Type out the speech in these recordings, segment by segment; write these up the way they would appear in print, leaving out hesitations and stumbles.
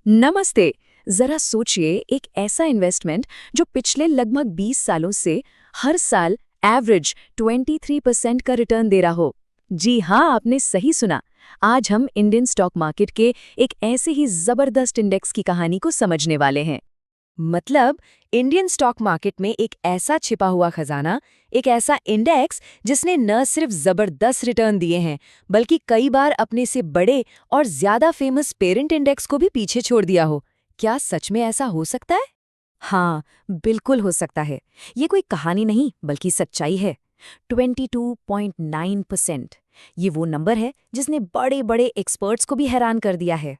नमस्ते। जरा सोचिए, एक ऐसा इन्वेस्टमेंट जो पिछले लगभग 20 सालों से हर साल एवरेज 23% का रिटर्न दे रहा हो। जी हाँ, आपने सही सुना। आज हम इंडियन स्टॉक मार्केट के एक ऐसे ही जबरदस्त इंडेक्स की कहानी को समझने वाले हैं। मतलब इंडियन स्टॉक मार्केट में एक ऐसा छिपा हुआ खजाना, एक ऐसा इंडेक्स जिसने न सिर्फ जबरदस्त रिटर्न दिए हैं, बल्कि कई बार अपने से बड़े और ज्यादा फेमस पेरेंट इंडेक्स को भी पीछे छोड़ दिया हो। क्या सच में ऐसा हो सकता है? हाँ, बिल्कुल हो सकता है। ये कोई कहानी नहीं, बल्कि सच्चाई है। 22.9%। ये वो नंबर है जिसने बड़े बड़े एक्सपर्ट्स को भी हैरान कर दिया है।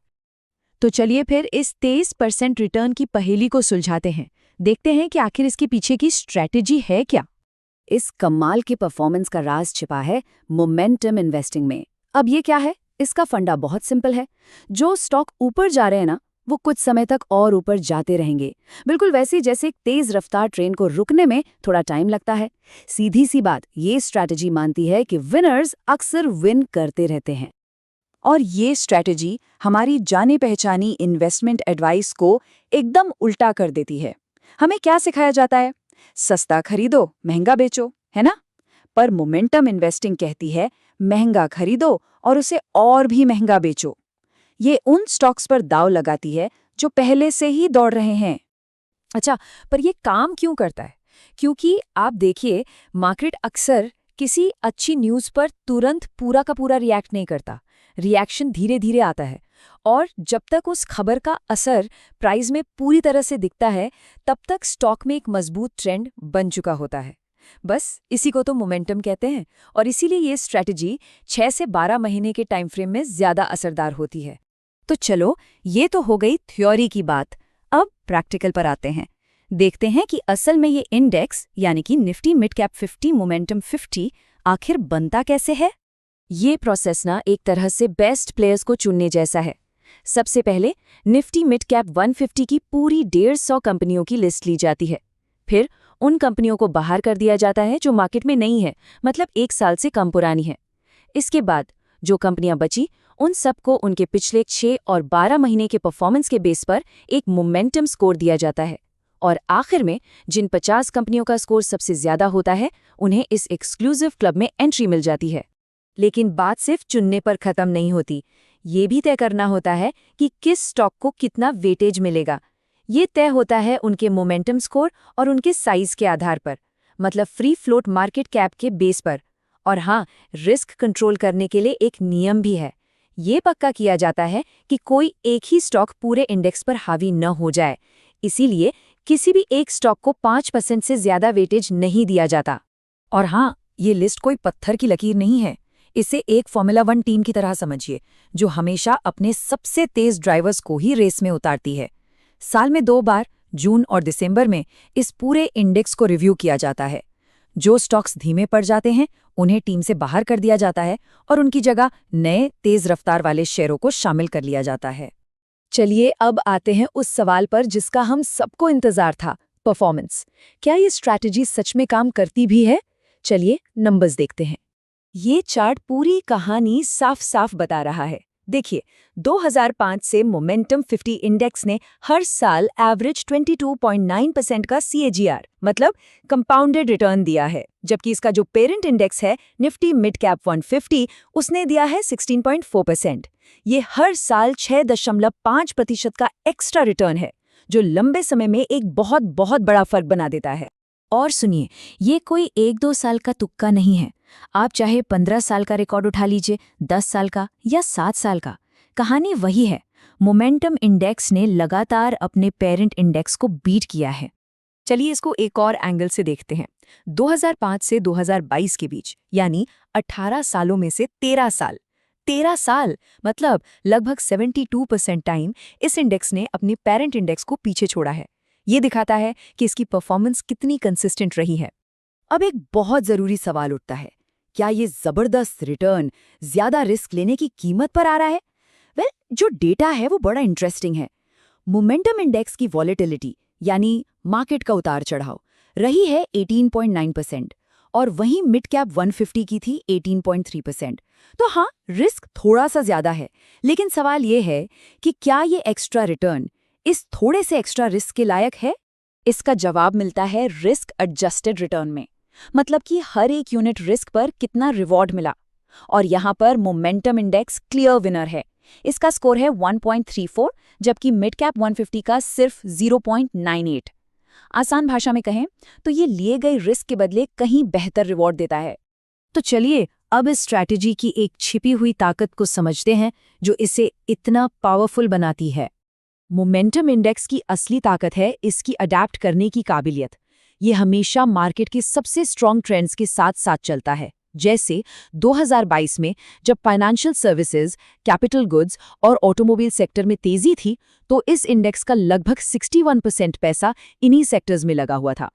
तो चलिए फिर इस 23% रिटर्न की पहेली को सुलझाते हैं। देखते हैं कि आखिर इसके पीछे की स्ट्रैटेजी है क्या। इस कमाल के परफॉर्मेंस का राज छिपा है मोमेंटम इन्वेस्टिंग में। अब ये क्या है? इसका फंडा बहुत सिंपल है। जो स्टॉक ऊपर जा रहे हैं ना, वो कुछ समय तक और ऊपर जाते रहेंगे। बिल्कुल वैसे ही जैसे एक तेज रफ्तार ट्रेन को रुकने में थोड़ा टाइम लगता है। सीधी सी बात, ये स्ट्रैटेजी मानती है कि विनर्स अक्सर विन करते रहते हैं। और ये स्ट्रैटेजी हमारी जाने पहचानी इन्वेस्टमेंट एडवाइस को एकदम उल्टा कर देती है। हमें क्या सिखाया जाता है? सस्ता खरीदो, महंगा बेचो, है ना? पर मोमेंटम इन्वेस्टिंग कहती है महंगा खरीदो और उसे और भी महंगा बेचो। ये उन स्टॉक्स पर दांव लगाती है जो पहले से ही दौड़ रहे हैं। अच्छा, पर ये काम क्यों करता है? क्योंकि आप देखिए, मार्केट अक्सर किसी अच्छी न्यूज़ पर तुरंत पूरा का पूरा रिएक्ट नहीं करता। रिएक्शन धीरे धीरे आता है, और जब तक उस खबर का असर प्राइस में पूरी तरह से दिखता है, तब तक स्टॉक में एक मजबूत ट्रेंड बन चुका होता है। बस इसी को तो मोमेंटम कहते हैं, और इसीलिए ये स्ट्रैटेजी 6 से 12 महीने के टाइम फ्रेम में ज्यादा असरदार होती है। तो चलो, ये तो हो गई थ्योरी की बात। अब प्रैक्टिकल पर आते हैं। देखते हैं कि असल में ये इंडेक्स यानी कि निफ्टी मिड कैप 50 मोमेंटम 50 आखिर बनता कैसे है। ये प्रोसेस ना एक तरह से बेस्ट प्लेयर्स को चुनने जैसा है। सबसे पहले निफ्टी मिड कैप 150 की पूरी 150 कंपनियों की लिस्ट ली जाती है। फिर उन कंपनियों को बाहर कर दिया जाता है जो मार्केट में नहीं है, मतलब 1 साल से कम पुरानी है। इसके बाद जो कंपनियां बची, उन सबको उनके पिछले 6 और 12 महीने के परफॉर्मेंस के बेस पर एक मोमेंटम स्कोर दिया जाता है। और आखिर में जिन 50 कंपनियों का स्कोर सबसे ज्यादा होता है, उन्हें इस एक्सक्लूसिव क्लब में एंट्री मिल जाती है। लेकिन बात सिर्फ चुनने पर खत्म नहीं होती। ये भी तय करना होता है कि किस स्टॉक को कितना वेटेज मिलेगा। ये तय होता है उनके मोमेंटम स्कोर और उनके साइज के आधार पर, मतलब फ्री फ्लोट मार्केट कैप के बेस पर। और हाँ, रिस्क कंट्रोल करने के लिए एक नियम भी है। ये पक्का किया जाता है कि कोई एक ही स्टॉक पूरे इंडेक्स पर हावी न हो जाए। इसीलिए किसी भी एक स्टॉक को 5% से ज्यादा वेटेज नहीं दिया जाता। और हाँ, ये लिस्ट कोई पत्थर की लकीर नहीं है। इसे एक फॉर्मूला 1 टीम की तरह समझिए, जो हमेशा अपने सबसे तेज ड्राइवर्स को ही रेस में उतारती है। साल में 2 बार, जून और दिसंबर में, इस पूरे इंडेक्स को रिव्यू किया जाता है। जो स्टॉक्स धीमे पड़ जाते हैं, उन्हें टीम से बाहर कर दिया जाता है और उनकी जगह नए तेज रफ्तार वाले शेयरों को शामिल कर लिया जाता है। चलिए, अब आते हैं उस सवाल पर जिसका हम सबको इंतजार था, परफॉर्मेंस। क्या ये स्ट्रैटेजी सच में काम करती भी है? चलिए नंबर्स देखते हैं। ये चार्ट पूरी कहानी साफ साफ बता रहा है। देखिए, 2005 से मोमेंटम 50 इंडेक्स ने हर साल एवरेज 22.9% का CAGR, मतलब कंपाउंडेड रिटर्न दिया है, जबकि इसका जो पेरेंट इंडेक्स है निफ्टी मिड कैप 150, उसने दिया है 16.4%। ये हर साल 6.5% का एक्स्ट्रा रिटर्न है, जो लंबे समय में एक बहुत बहुत बड़ा फर्क बना देता है। और सुनिए, ये कोई 1-2 साल का तुक्का नहीं है। आप चाहे 15 साल का रिकॉर्ड उठा लीजिए, 10 साल का या 7 साल का, कहानी वही है। मोमेंटम इंडेक्स ने लगातार अपने पेरेंट इंडेक्स को बीट किया है। चलिए इसको एक और एंगल से देखते हैं। 2005 से 2022 के बीच, यानी 18 सालों में से 13 साल, 13 साल मतलब लगभग 72% टाइम इस इंडेक्स ने अपने पेरेंट इंडेक्स को पीछे छोड़ा है। ये दिखाता है कि इसकी परफॉर्मेंस कितनी कंसिस्टेंट रही है। अब एक बहुत जरूरी सवाल उठता है, क्या ये जबरदस्त रिटर्न ज्यादा रिस्क लेने की कीमत पर आ रहा है? जो डेटा है वो बड़ा इंटरेस्टिंग है। मोमेंटम इंडेक्स की वॉलेटिलिटी, यानी मार्केट का उतार चढ़ाव, रही है 18.9%, और वहीं मिड कैप 150 की थी 18.3%। तो हाँ, रिस्क थोड़ा सा ज्यादा है, लेकिन सवाल ये है कि क्या ये एक्स्ट्रा रिटर्न इस थोड़े से एक्स्ट्रा रिस्क के लायक है? इसका जवाब मिलता है रिस्क एडजस्टेड रिटर्न में, मतलब कि हर एक यूनिट रिस्क पर कितना रिवॉर्ड मिला। और यहाँ पर मोमेंटम इंडेक्स क्लियर विनर है। इसका स्कोर है 1.34, जबकि मिड कैप 150 का सिर्फ 0.98। आसान भाषा में कहें तो ये लिए गए रिस्क के बदले कहीं बेहतर रिवॉर्ड देता है। तो चलिए अब इस स्ट्रैटेजी की एक छिपी हुई ताकत को समझते हैं जो इसे इतना पावरफुल बनाती है। मोमेंटम इंडेक्स की असली ताकत है इसकी अडैप्ट करने की काबिलियत। ये हमेशा मार्केट के सबसे स्ट्रॉन्ग ट्रेंड्स के साथ साथ चलता है। जैसे 2022 में जब फाइनेंशियल सर्विसेज, कैपिटल गुड्स और ऑटोमोबाइल सेक्टर में तेजी थी, तो इस इंडेक्स का लगभग 61% पैसा इन्हीं सेक्टर्स में लगा हुआ था।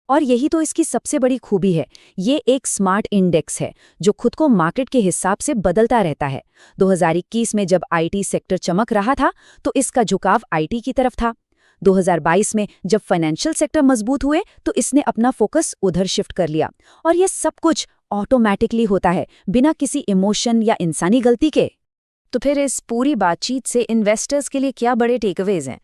और यही तो इसकी सबसे बड़ी खूबी है, ये एक स्मार्ट इंडेक्स है जो खुद को मार्केट के हिसाब से बदलता रहता है। 2021 में जब आईटी सेक्टर चमक रहा था तो इसका झुकाव आईटी की तरफ था। 2022 में जब फाइनेंशियल सेक्टर मजबूत हुए तो इसने अपना फोकस उधर शिफ्ट कर लिया। और ये सब कुछ ऑटोमैटिकली होता है, बिना किसी इमोशन या इंसानी गलती के। तो फिर इस पूरी बातचीत से इन्वेस्टर्स के लिए क्या बड़े टेकअवेज हैं?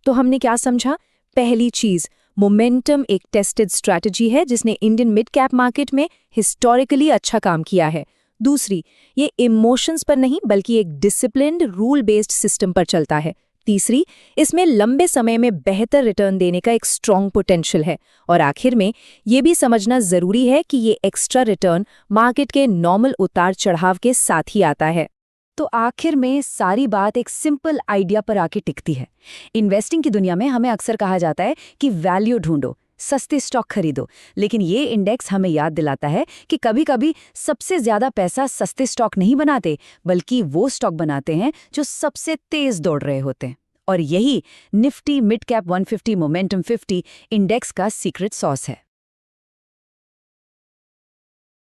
तो हमने क्या समझा? पहली चीज, मोमेंटम एक टेस्टेड स्ट्रैटेजी है जिसने इंडियन मिड कैप मार्केट में हिस्टोरिकली अच्छा काम किया है। दूसरी, ये इमोशंस पर नहीं बल्कि एक डिसिप्लिन्ड रूल बेस्ड सिस्टम पर चलता है। तीसरी, इसमें लंबे समय में बेहतर रिटर्न देने का एक स्ट्रॉन्ग पोटेंशियल है। और आखिर में ये भी समझना जरूरी है कि ये एक्स्ट्रा रिटर्न मार्केट के नॉर्मल उतार चढ़ाव के साथ ही आता है। तो आखिर में सारी बात एक सिंपल आइडिया पर आके टिकती है। इन्वेस्टिंग की दुनिया में हमें अक्सर कहा जाता है कि वैल्यू ढूंढो, सस्ते स्टॉक खरीदो, लेकिन ये इंडेक्स हमें याद दिलाता है कि कभी-कभी सबसे ज्यादा पैसा सस्ते स्टॉक नहीं बनाते, बल्कि वो स्टॉक बनाते हैं जो सबसे तेज दौड़ रहे होते हैं। और यही Nifty mid cap 150 momentum 50 index का सीक्रेट सॉस है।